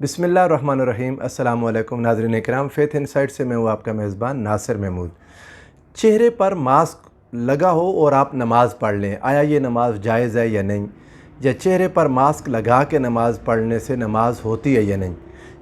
بسم اللہ الرحمن الرحیم۔ السلام علیکم ناظرین کرام، فیتھ انسائٹ سے میں ہوں آپ کا میزبان ناصر محمود۔ چہرے پر ماسک لگا ہو اور آپ نماز پڑھ لیں، آیا یہ نماز جائز ہے یا نہیں؟ یا چہرے پر ماسک لگا کے نماز پڑھنے سے نماز ہوتی ہے یا نہیں؟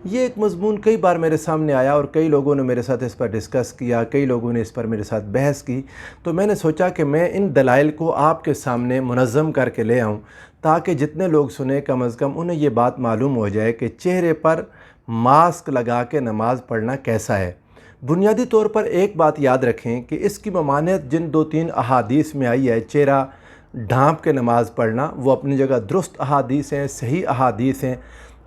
یہ ایک مضمون کئی بار میرے سامنے آیا اور کئی لوگوں نے میرے ساتھ اس پر ڈسکس کیا، کئی لوگوں نے اس پر میرے ساتھ بحث کی، تو میں نے سوچا کہ میں ان دلائل کو آپ کے سامنے منظم کر کے لے آؤں تاکہ جتنے لوگ سنیں کم از کم انہیں یہ بات معلوم ہو جائے کہ چہرے پر ماسک لگا کے نماز پڑھنا کیسا ہے۔ بنیادی طور پر ایک بات یاد رکھیں کہ اس کی ممانعت جن 2-3 احادیث میں آئی ہے چہرہ ڈھانپ کے نماز پڑھنا، وہ اپنی جگہ درست احادیث ہیں، صحیح احادیث ہیں،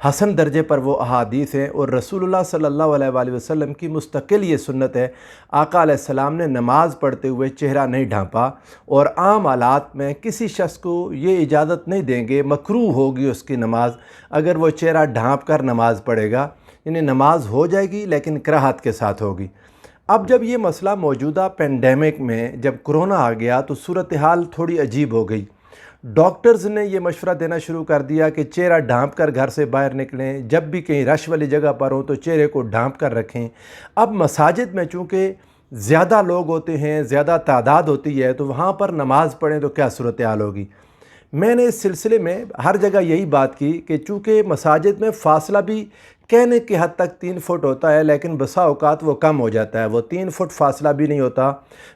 حسن درجے پر وہ احادیث ہیں، اور رسول اللہ صلی اللہ علیہ وآلہ وسلم کی مستقل یہ سنت ہے۔ آقا علیہ السلام نے نماز پڑھتے ہوئے چہرہ نہیں ڈھانپا، اور عام حالات میں کسی شخص کو یہ اجازت نہیں دیں گے، مکروہ ہوگی اس کی نماز اگر وہ چہرہ ڈھانپ کر نماز پڑھے گا، یعنی نماز ہو جائے گی لیکن کراہت کے ساتھ ہوگی۔ اب جب یہ مسئلہ موجودہ پینڈیمک میں جب کرونا آ گیا تو صورتحال تھوڑی عجیب ہو گئی۔ ڈاکٹرز نے یہ مشورہ دینا شروع کر دیا کہ چہرہ ڈھانپ کر گھر سے باہر نکلیں، جب بھی کہیں رش والی جگہ پر ہو تو چہرے کو ڈھانپ کر رکھیں۔ اب مساجد میں چونکہ زیادہ لوگ ہوتے ہیں، زیادہ تعداد ہوتی ہے، تو وہاں پر نماز پڑھیں تو کیا صورتحال ہوگی؟ میں نے اس سلسلے میں ہر جگہ یہی بات کی کہ چونکہ مساجد میں فاصلہ بھی کہنے کی حد تک 3 فٹ ہوتا ہے، لیکن بسا اوقات وہ کم ہو جاتا ہے، وہ 3 فٹ فاصلہ بھی نہیں ہوتا،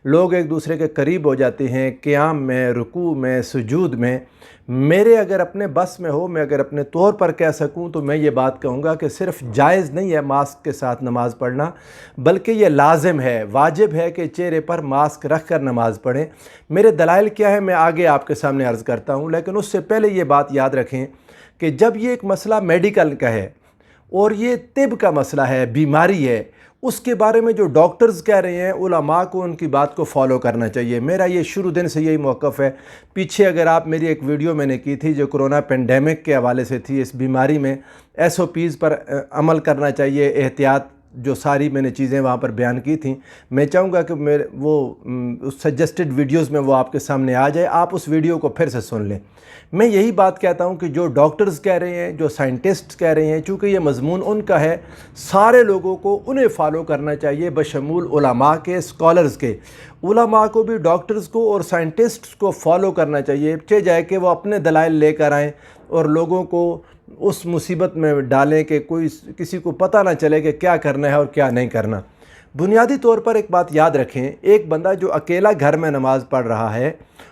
لوگ ایک دوسرے کے قریب ہو جاتے ہیں قیام میں، رکوع میں، سجود میں۔ میرے اگر اپنے بس میں ہو، میں اگر اپنے طور پر کہہ سکوں تو میں یہ بات کہوں گا کہ صرف جائز نہیں ہے ماسک کے ساتھ نماز پڑھنا، بلکہ یہ لازم ہے، واجب ہے کہ چہرے پر ماسک رکھ کر نماز پڑھیں۔ میرے دلائل کیا ہے میں آگے آپ کے سامنے عرض کرتا ہوں، لیکن اس سے پہلے یہ بات یاد رکھیں کہ جب یہ ایک مسئلہ میڈیکل کا ہے اور یہ طب کا مسئلہ ہے، بیماری ہے، اس کے بارے میں جو ڈاکٹرز کہہ رہے ہیں علماء کو ان کی بات کو فالو کرنا چاہیے۔ میرا یہ شروع دن سے یہی موقف ہے۔ پیچھے اگر آپ میری ایک ویڈیو میں نے کی تھی جو کرونا پینڈیمک کے حوالے سے تھی، اس بیماری میں SOPs پر عمل کرنا چاہیے، احتیاط جو ساری میں نے چیزیں وہاں پر بیان کی تھیں، میں چاہوں گا کہ وہ سجسٹڈ ویڈیوز میں وہ آپ کے سامنے آ جائے، آپ اس ویڈیو کو پھر سے سن لیں۔ میں یہی بات کہتا ہوں کہ جو ڈاکٹرز کہہ رہے ہیں، جو سائنٹسٹ کہہ رہے ہیں، چونکہ یہ مضمون ان کا ہے، سارے لوگوں کو انہیں فالو کرنا چاہیے بشمول علماء کے، اسکالرز کے۔ علماء کو بھی ڈاکٹرز کو اور سائنٹسٹس کو فالو کرنا چاہیے، چاہے جائے کہ وہ اپنے دلائل لے کر آئیں اور لوگوں کو اس مصیبت میں ڈالیں کہ کسی کو پتہ نہ چلے کہ کیا کرنا ہے اور کیا نہیں کرنا۔ بنیادی طور پر ایک بات یاد رکھیں، ایک بندہ جو اکیلا گھر میں نماز پڑھ رہا ہے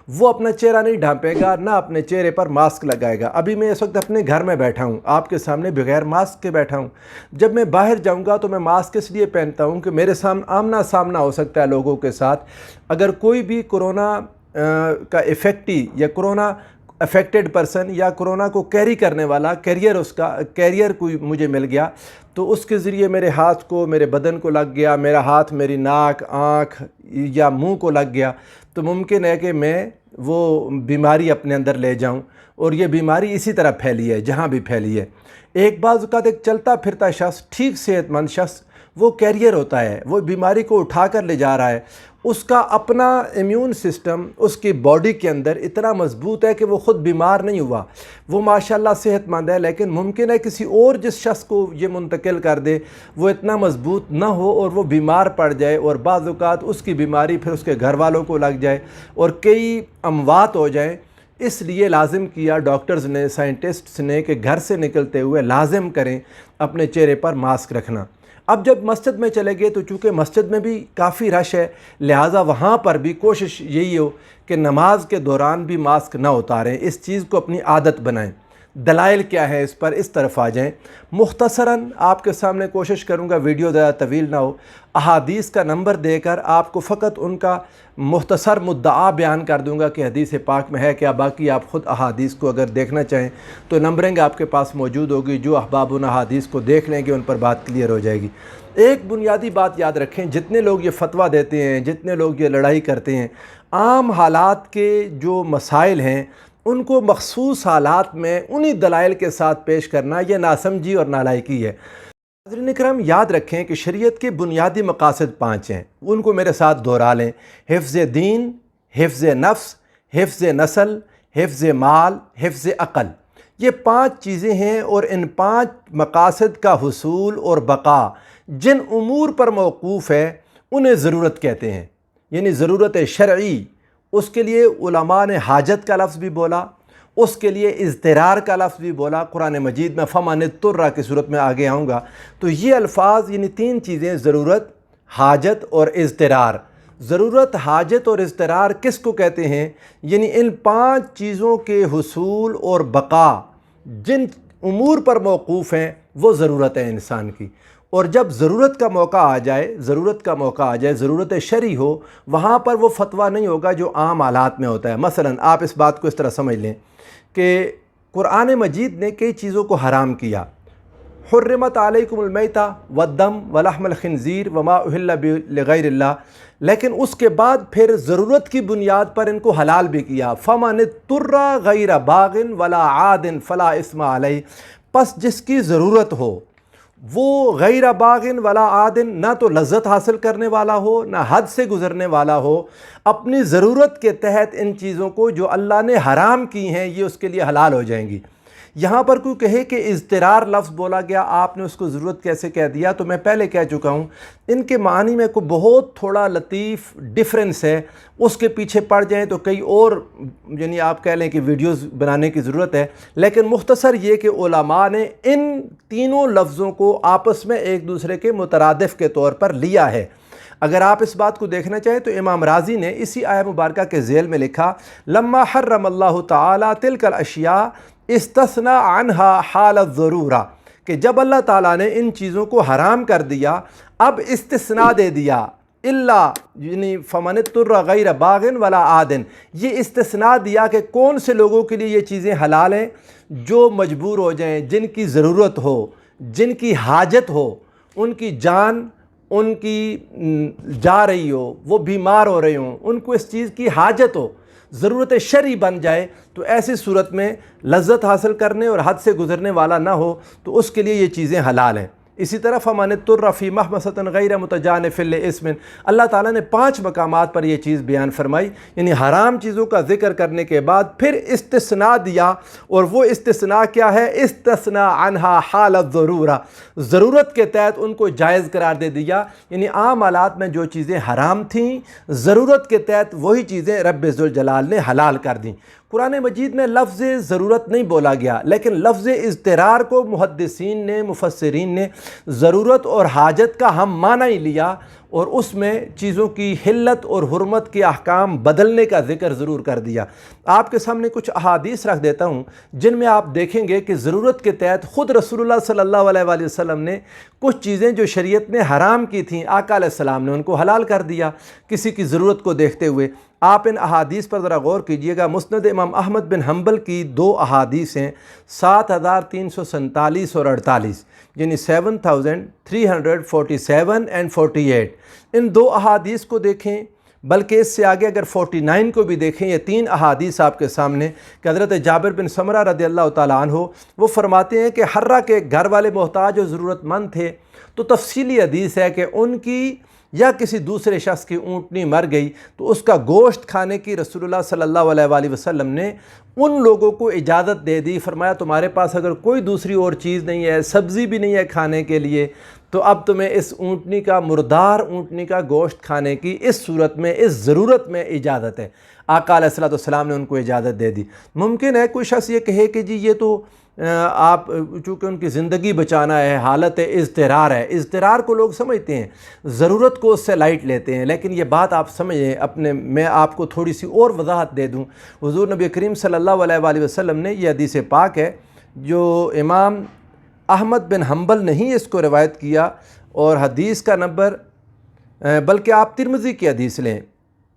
وہ اپنا چہرہ نہیں ڈھانپے گا، نہ اپنے چہرے پر ماسک لگائے گا۔ ابھی میں اس وقت اپنے گھر میں بیٹھا ہوں، آپ کے سامنے بغیر ماسک کے بیٹھا ہوں۔ جب میں باہر جاؤں گا تو میں ماسک اس لیے پہنتا ہوں کہ میرے سامنے آمنا سامنا ہو سکتا ہے لوگوں کے ساتھ۔ اگر کوئی بھی کرونا کا افیکٹی یا کرونا افیکٹڈ پرسن یا کرونا کو کیری کرنے والا کیریئر کوئی مجھے مل گیا تو اس کے ذریعے میرے ہاتھ کو، میرے بدن کو لگ گیا، میرا ہاتھ میری ناک، آنکھ یا منہ کو لگ گیا، تو ممکن ہے کہ میں وہ بیماری اپنے اندر لے جاؤں، اور یہ بیماری اسی طرح پھیلی ہے جہاں بھی پھیلی ہے۔ ایک بعض اوقات ایک چلتا پھرتا شخص، ٹھیک صحت مند شخص، وہ کیریئر ہوتا ہے، وہ بیماری کو اٹھا کر لے جا رہا ہے، اس کا اپنا امیون سسٹم اس کی باڈی کے اندر اتنا مضبوط ہے کہ وہ خود بیمار نہیں ہوا، وہ ماشاءاللہ صحت مند ہے، لیکن ممکن ہے کسی اور جس شخص کو یہ منتقل کر دے وہ اتنا مضبوط نہ ہو اور وہ بیمار پڑ جائے، اور بعض اوقات اس کی بیماری پھر اس کے گھر والوں کو لگ جائے اور کئی اموات ہو جائیں۔ اس لیے لازم کیا ڈاکٹرز نے، سائنٹسٹس نے کہ گھر سے نکلتے ہوئے لازم کریں اپنے چہرے پر ماسک رکھنا۔ اب جب مسجد میں چلے گئے تو چونکہ مسجد میں بھی کافی رش ہے، لہٰذا وہاں پر بھی کوشش یہی ہو کہ نماز کے دوران بھی ماسک نہ اتاریں، اس چیز کو اپنی عادت بنائیں۔ دلائل کیا ہے اس پر، اس طرف آ جائیں۔ مختصراً آپ کے سامنے کوشش کروں گا ویڈیو زیادہ طویل نہ ہو، احادیث کا نمبر دے کر آپ کو فقط ان کا مختصر مدعا بیان کر دوں گا کہ حدیث پاک میں ہے کیا، باقی آپ خود احادیث کو اگر دیکھنا چاہیں تو نمبرنگ آپ کے پاس موجود ہوگی، جو احباب ان احادیث کو دیکھ لیں گے ان پر بات کلیئر ہو جائے گی۔ ایک بنیادی بات یاد رکھیں، جتنے لوگ یہ فتویٰ دیتے ہیں، جتنے لوگ یہ لڑائی کرتے ہیں، عام حالات کے جو مسائل ہیں ان کو مخصوص حالات میں انہی دلائل کے ساتھ پیش کرنا یہ ناسمجھی اور نالائکی ہے۔ حضرین کرام یاد رکھیں کہ شریعت کے بنیادی مقاصد 5 ہیں، ان کو میرے ساتھ دہرا لیں: حفظ دین، حفظ نفس، حفظ نسل، حفظ مال، حفظ عقل۔ یہ 5 چیزیں ہیں، اور ان 5 مقاصد کا حصول اور بقا جن امور پر موقوف ہے انہیں ضرورت کہتے ہیں، یعنی ضرورت شرعی۔ اس کے لیے علماء نے حاجت کا لفظ بھی بولا، اس کے لیے اضطرار کا لفظ بھی بولا قرآن مجید میں، فمن اضطر کی صورت میں آگے آؤں گا۔ تو یہ الفاظ یعنی 3 چیزیں، ضرورت، حاجت اور اضطرار۔ ضرورت، حاجت اور اضطرار کس کو کہتے ہیں؟ یعنی ان 5 چیزوں کے حصول اور بقا جن امور پر موقوف ہیں وہ ضرورت ہے انسان کی۔ اور جب ضرورت کا موقع آ جائے، ضرورت شرعی ہو، وہاں پر وہ فتویٰ نہیں ہوگا جو عام حالات میں ہوتا ہے۔ مثلا آپ اس بات کو اس طرح سمجھ لیں کہ قرآن مجید نے کئی چیزوں کو حرام کیا، حرمت علیکم المیتہ والدم ولحم الخنزیر وما اہل بہ لغیر اللہ، لیکن اس کے بعد پھر ضرورت کی بنیاد پر ان کو حلال بھی کیا، فمن اضطر غیر باغ ولا عاد فلا اثم علیہ، پس جس کی ضرورت ہو وہ غیر باغ ولا عاد، نہ تو لذت حاصل کرنے والا ہو نہ حد سے گزرنے والا ہو، اپنی ضرورت کے تحت ان چیزوں کو جو اللہ نے حرام کی ہیں یہ اس کے لیے حلال ہو جائیں گی۔ یہاں پر کوئی کہے کہ اضطرار لفظ بولا گیا، آپ نے اس کو ضرورت کیسے کہہ دیا؟ تو میں پہلے کہہ چکا ہوں ان کے معنی میں کوئی بہت تھوڑا لطیف ڈیفرنس ہے، اس کے پیچھے پڑ جائیں تو کئی اور یعنی آپ کہہ لیں کہ ویڈیوز بنانے کی ضرورت ہے، لیکن مختصر یہ کہ علماء نے ان تینوں لفظوں کو آپس میں ایک دوسرے کے مترادف کے طور پر لیا ہے۔ اگر آپ اس بات کو دیکھنا چاہیں تو امام راضی نے اسی آیہ مبارکہ کے ذیل میں لکھا، لما حرم اللہ تعالیٰ تلک الاشیاء استثنى عنہا حال الضرورہ، کہ جب اللہ تعالیٰ نے ان چیزوں کو حرام کر دیا اب استثناء دے دیا، اللہ یعنی فمن اضطر غیر باغ ولا عاد، یہ استثناء دیا کہ کون سے لوگوں کے لیے یہ چیزیں حلال ہیں؟ جو مجبور ہو جائیں، جن کی ضرورت ہو، جن کی حاجت ہو، ان کی جان ان کی جا رہی ہو، وہ بیمار ہو رہے ہوں، ان کو اس چیز کی حاجت ہو، ضرورت شرعی بن جائے، تو ایسی صورت میں لذت حاصل کرنے اور حد سے گزرنے والا نہ ہو تو اس کے لیے یہ چیزیں حلال ہیں۔ اسی طرح فمن اضطر فی محمصۃ غیر متجانف لإثم، اللہ تعالیٰ نے 5 مقامات پر یہ چیز بیان فرمائی، یعنی حرام چیزوں کا ذکر کرنے کے بعد پھر استثناء دیا، اور وہ استثناء کیا ہے؟ استثناء عنہا حال الضرورہ، ضرورت کے تحت ان کو جائز قرار دے دیا، یعنی عام حالات میں جو چیزیں حرام تھیں ضرورت کے تحت وہی چیزیں رب ذوالجلال نے حلال کر دیں۔ قرآن مجید میں لفظ ضرورت نہیں بولا گیا، لیکن لفظ اضطرار کو محدثین نے، مفسرین نے ضرورت اور حاجت کا ہم معنی ہی لیا، اور اس میں چیزوں کی حلت اور حرمت کے احکام بدلنے کا ذکر ضرور کر دیا۔ آپ کے سامنے کچھ احادیث رکھ دیتا ہوں جن میں آپ دیکھیں گے کہ ضرورت کے تحت خود رسول اللہ صلی اللہ علیہ وآلہ وسلم نے کچھ چیزیں جو شریعت نے حرام کی تھیں، آقا علیہ السلام نے ان کو حلال کر دیا کسی کی ضرورت کو دیکھتے ہوئے۔ آپ ان احادیث پر ذرا غور کیجئے گا۔ مسند امام احمد بن حنبل کی 2 احادیث ہیں، 7347 اور 48، یعنی 7347 اینڈ 48۔ ان 2 احادیث کو دیکھیں، بلکہ اس سے آگے اگر 49 کو بھی دیکھیں، یہ 3 احادیث آپ کے سامنے کہ حضرت جابر بن سمرہ رضی اللہ تعالیٰ عنہ وہ فرماتے ہیں کہ حرہ کے گھر والے محتاج اور ضرورت مند تھے، تو تفصیلی حدیث ہے کہ ان کی یا کسی دوسرے شخص کی اونٹنی مر گئی تو اس کا گوشت کھانے کی رسول اللہ صلی اللہ علیہ وآلہ وسلم نے ان لوگوں کو اجازت دے دی، فرمایا تمہارے پاس اگر کوئی دوسری اور چیز نہیں ہے، سبزی بھی نہیں ہے کھانے کے لیے، تو اب تمہیں اس اونٹنی کا، مردار اونٹنی کا گوشت کھانے کی اس صورت میں، اس ضرورت میں اجازت ہے۔ آقا علیہ السلام نے ان کو اجازت دے دی۔ ممکن ہے کوئی شخص یہ کہے کہ جی یہ تو آپ چونکہ ان کی زندگی بچانا ہے، حالت اضطرار ہے، اضطرار کو لوگ سمجھتے ہیں، ضرورت کو اس سے لائٹ لیتے ہیں، لیکن یہ بات آپ سمجھیں میں آپ کو تھوڑی سی اور وضاحت دے دوں۔ حضور نبی کریم صلی اللہ علیہ وآلہ وسلم نے، یہ حدیث پاک ہے جو امام احمد بن حنبل نے ہی اس کو روایت کیا، اور حدیث کا نمبر بلکہ آپ ترمذی کی حدیث لیں،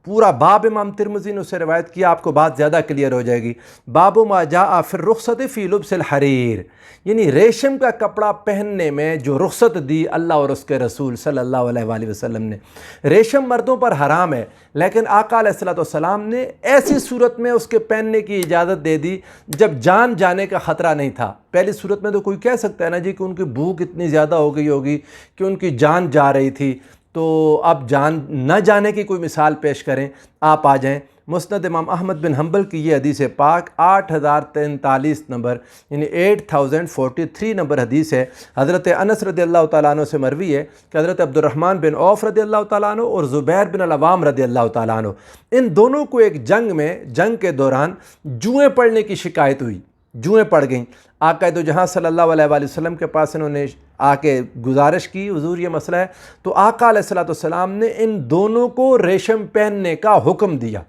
پورا باب امام ترمذی نے اسے روایت کیا، آپ کو بات زیادہ کلیئر ہو جائے گی۔ باب ما جاء فی الرخصۃ فی لبس الحریر، یعنی ریشم کا کپڑا پہننے میں جو رخصت دی اللہ اور اس کے رسول صلی اللہ علیہ وآلہ وسلم نے۔ ریشم مردوں پر حرام ہے، لیکن آقا علیہ السلام نے ایسی صورت میں اس کے پہننے کی اجازت دے دی جب جان جانے کا خطرہ نہیں تھا۔ پہلی صورت میں تو کوئی کہہ سکتا ہے نا جی کہ ان کی بھوک اتنی زیادہ ہو گئی ہوگی کہ ان کی جان جا رہی تھی، تو اب نہ جانے کی کوئی مثال پیش کریں، آپ آ جائیں مسند امام احمد بن حنبل کی یہ حدیث پاک 8043 نمبر یعنی 8043 نمبر حدیث ہے۔ حضرت انس رضی اللہ تعالیٰ عنہ سے مروی ہے کہ حضرت عبد الرحمن بن عوف رضی اللہ تعالیٰ عنہ اور زبیر بن العوام رضی اللہ تعالیٰ عنہ، ان دونوں کو ایک جنگ کے دوران جوئیں پڑنے کی شکایت ہوئی، جوئیں پڑ گئیں۔ آقا دو جہاں صلی اللہ علیہ وآلہ وسلم کے پاس انہوں نے آ کے گزارش کی، حضور یہ مسئلہ ہے، تو آقا علیہ السلام نے ان دونوں کو ریشم پہننے کا حکم دیا۔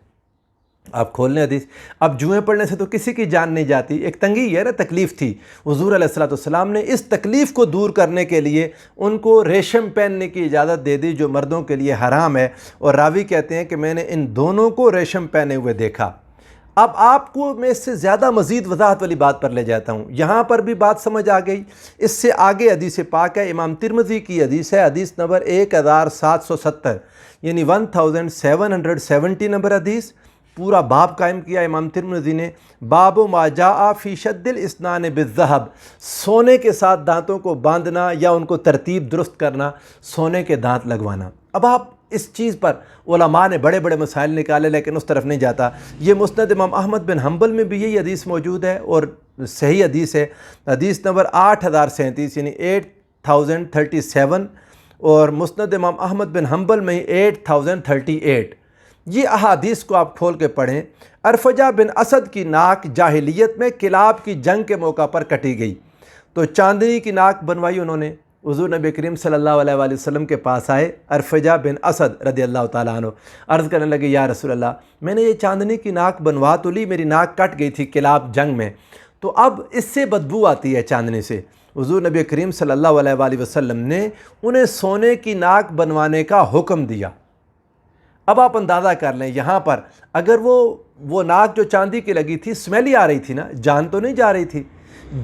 آپ کھول لیں حدیث، اب جوئیں پڑنے سے تو کسی کی جان نہیں جاتی، ایک تنگی ہے نا، تکلیف تھی، حضور علیہ السلام نے اس تکلیف کو دور کرنے کے لیے ان کو ریشم پہننے کی اجازت دے دی جو مردوں کے لیے حرام ہے، اور راوی کہتے ہیں کہ میں نے ان دونوں کو ریشم پہنے ہوئے دیکھا۔ اب آپ کو میں اس سے زیادہ مزید وضاحت والی بات پر لے جاتا ہوں، یہاں پر بھی بات سمجھ آ گئی۔ اس سے آگے حدیث پاک ہے، امام ترمذی کی حدیث ہے، حدیث نمبر 1770 یعنی 1770 نمبر حدیث، پورا باب قائم کیا امام ترمذی نے، باب ما جاء فی شد الاسنان بالذہب، سونے کے ساتھ دانتوں کو باندھنا یا ان کو ترتیب درست کرنا، سونے کے دانت لگوانا۔ اب آپ اس چیز پر علماء نے بڑے بڑے مسائل نکالے، لیکن اس طرف نہیں جاتا۔ یہ مسند امام احمد بن حنبل میں بھی یہی حدیث موجود ہے اور صحیح حدیث ہے، حدیث نمبر 8037 یعنی 8037، اور مسند امام احمد بن حنبل میں 8038۔ یہ احادیث کو آپ کھول کے پڑھیں۔ ارفجہ بن اسد کی ناک جاہلیت میں کلاب کی جنگ کے موقع پر کٹی گئی، تو چاندنی کی ناک بنوائی انہوں نے۔ حضور نبی کریم صلی اللہ علیہ وآلہ وسلم کے پاس آئے ارفجہ بن اسد رضی اللہ تعالیٰ عنہ، عرض کرنے لگے یا رسول اللہ، میں نے یہ چاندنی کی ناک بنوا تو لی، میری ناک کٹ گئی تھی کلاب جنگ میں، تو اب اس سے بدبو آتی ہے چاندنی سے۔ حضور نبی کریم صلی اللہ علیہ وآلہ وسلم نے انہیں سونے کی ناک بنوانے کا حکم دیا۔ اب آپ اندازہ کر لیں، یہاں پر اگر وہ ناک جو چاندی کی لگی تھی اسمیل ہی آ رہی تھی نا، جان تو نہیں جا رہی تھی،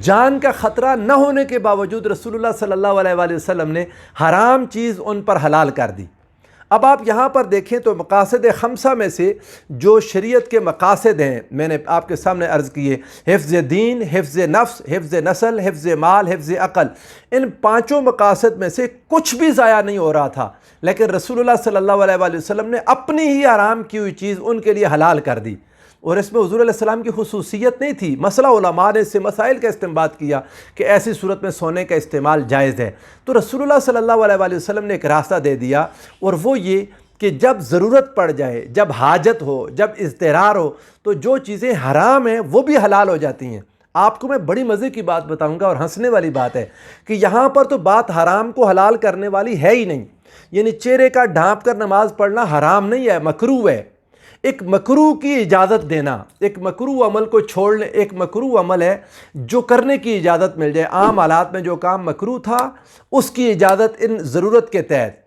جان کا خطرہ نہ ہونے کے باوجود رسول اللہ صلی اللہ علیہ وآلہ وسلم نے حرام چیز ان پر حلال کر دی۔ اب آپ یہاں پر دیکھیں تو مقاصد خمسہ میں سے جو شریعت کے مقاصد ہیں میں نے آپ کے سامنے عرض کیے، حفظ دین، حفظ نفس، حفظ نسل، حفظ مال، حفظ عقل، ان پانچوں مقاصد میں سے کچھ بھی ضائع نہیں ہو رہا تھا، لیکن رسول اللہ صلی اللہ علیہ وآلہ وسلم نے اپنی ہی حرام کی ہوئی چیز ان کے لیے حلال کر دی، اور اس میں حضور علیہ السلام کی خصوصیت نہیں تھی۔ مسئلہ علماء نے اس سے مسائل کا استنباط کیا کہ ایسی صورت میں سونے کا استعمال جائز ہے، تو رسول اللہ صلی اللہ علیہ وآلہ وسلم نے ایک راستہ دے دیا، اور وہ یہ کہ جب ضرورت پڑ جائے، جب حاجت ہو، جب اضطرار ہو، تو جو چیزیں حرام ہیں وہ بھی حلال ہو جاتی ہیں۔ آپ کو میں بڑی مزے کی بات بتاؤں گا اور ہنسنے والی بات ہے کہ یہاں پر تو بات حرام کو حلال کرنے والی ہے ہی نہیں، یعنی چہرے کا ڈھانپ کر نماز پڑھنا حرام نہیں ہے، مکروہ ہے۔ ایک مکروہ کی اجازت دینا، ایک مکروہ عمل کو چھوڑنے، ایک مکروہ عمل ہے جو کرنے کی اجازت مل جائے، عام حالات میں جو کام مکروہ تھا اس کی اجازت ان ضرورت کے تحت۔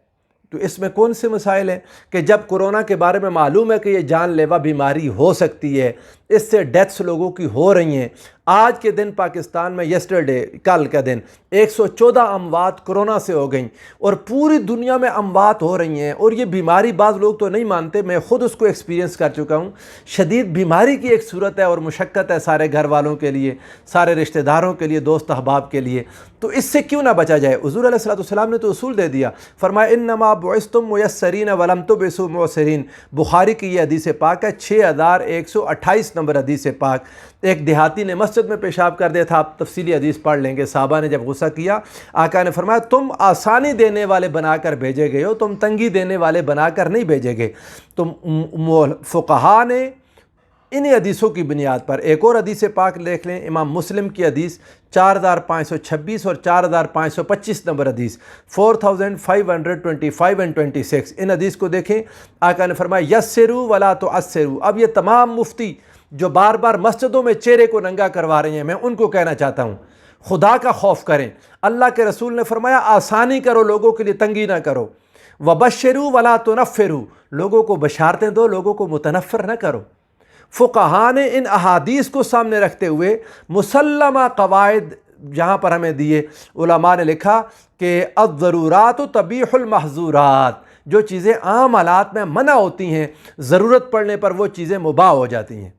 تو اس میں کون سے مسائل ہیں کہ جب کورونا کے بارے میں معلوم ہے کہ یہ جان لیوا بیماری ہو سکتی ہے، اس سے ڈیتھس لوگوں کی ہو رہی ہیں، آج کے دن پاکستان میں یسٹرڈے کل کا دن 114 اموات کورونا سے ہو گئیں، اور پوری دنیا میں اموات ہو رہی ہیں، اور یہ بیماری بعض لوگ تو نہیں مانتے، میں خود اس کو ایکسپیرینس کر چکا ہوں، شدید بیماری کی ایک صورت ہے اور مشقت ہے سارے گھر والوں کے لیے، سارے رشتہ داروں کے لیے، دوست احباب کے لیے، تو اس سے کیوں نہ بچا جائے۔ حضور علیہ السلام نے تو اصول دے دیا، فرمایا انما بعثتم میسرین ولم تبعثوا معسرین، بخاری کی یہ حدیث پاک ہے، 6128 نمبر حدیث پاک۔ ایک دیہاتی نے مسجد میں پیشاب کر دیا تھا، آپ تفصیلی حدیث پڑھ لیں گے، صحابہ نے جب غصہ کیا، آقا نے فرمایا تم آسانی دینے والے بنا کر بھیجے گئے ہو، تم تنگی دینے والے بنا کر نہیں بھیجے گئے۔ تم فقہاء نے انہی حدیثوں کی بنیاد پر ایک اور حدیث پاک دیکھ لیں، امام مسلم کی حدیث 4526 اور 4525 نمبر حدیث، 4525 and 26، ان حدیث کو دیکھیں۔ آقا نے فرمایا یسروا ولا تعسروا۔ اب یہ تمام مفتی جو بار بار مسجدوں میں چہرے کو ننگا کروا رہے ہیں، میں ان کو کہنا چاہتا ہوں خدا کا خوف کریں۔ اللہ کے رسول نے فرمایا آسانی کرو، لوگوں کے لیے تنگی نہ کرو۔ وبشروا ولا تنفروا، لوگوں کو بشارتیں دو، لوگوں کو متنفر نہ کرو۔ فقہاء نے ان احادیث کو سامنے رکھتے ہوئے مسلمہ قواعد جہاں پر ہمیں دیے، علماء نے لکھا کہ الضرورات تبیح المحظورات، جو چیزیں عام حالات میں منع ہوتی ہیں، ضرورت پڑنے پر وہ چیزیں مباح ہو جاتی ہیں۔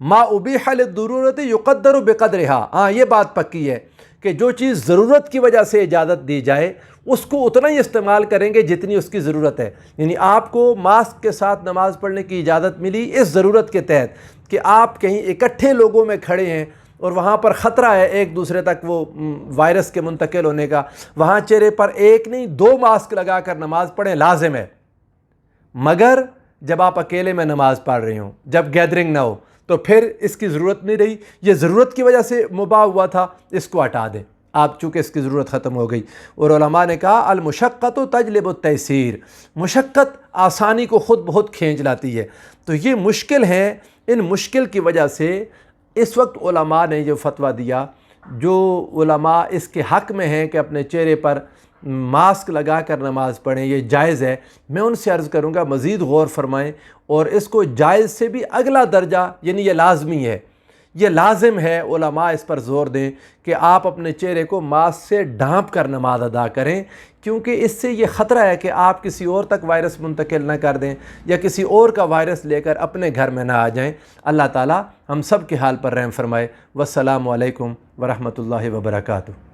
ما ابیح للضرورت یقدر بقدرها، ہاں یہ بات پکی ہے کہ جو چیز ضرورت کی وجہ سے اجازت دی جائے اس کو اتنا ہی استعمال کریں گے جتنی اس کی ضرورت ہے۔ یعنی آپ کو ماسک کے ساتھ نماز پڑھنے کی اجازت ملی اس ضرورت کے تحت کہ آپ کہیں اکٹھے لوگوں میں کھڑے ہیں اور وہاں پر خطرہ ہے ایک دوسرے تک وہ وائرس کے منتقل ہونے کا، وہاں چہرے پر ایک نہیں 2 ماسک لگا کر نماز پڑھیں لازم ہے۔ مگر جب آپ اکیلے میں نماز پڑھ رہے ہوں، جب گیدرنگ نہ ہو، تو پھر اس کی ضرورت نہیں رہی، یہ ضرورت کی وجہ سے مباح ہوا تھا، اس کو ہٹا دیں آپ، چونکہ اس کی ضرورت ختم ہو گئی۔ اور علماء نے کہا المشقت تجلب التیسیر، مشقت آسانی کو خود بہت کھینچ لاتی ہے۔ تو یہ مشکل ہیں، ان مشکل کی وجہ سے اس وقت علماء نے جو فتویٰ دیا، جو علماء اس کے حق میں ہیں کہ اپنے چہرے پر ماسک لگا کر نماز پڑھیں، یہ جائز ہے، میں ان سے عرض کروں گا مزید غور فرمائیں اور اس کو جائز سے بھی اگلا درجہ، یعنی یہ لازمی ہے، یہ لازم ہے، علماء اس پر زور دیں کہ آپ اپنے چہرے کو ماسک سے ڈھانپ کر نماز ادا کریں، کیونکہ اس سے یہ خطرہ ہے کہ آپ کسی اور تک وائرس منتقل نہ کر دیں یا کسی اور کا وائرس لے کر اپنے گھر میں نہ آ جائیں۔ اللہ تعالی ہم سب کے حال پر رحم فرمائے۔ والسلام علیکم ورحمۃ اللہ وبرکاتہ۔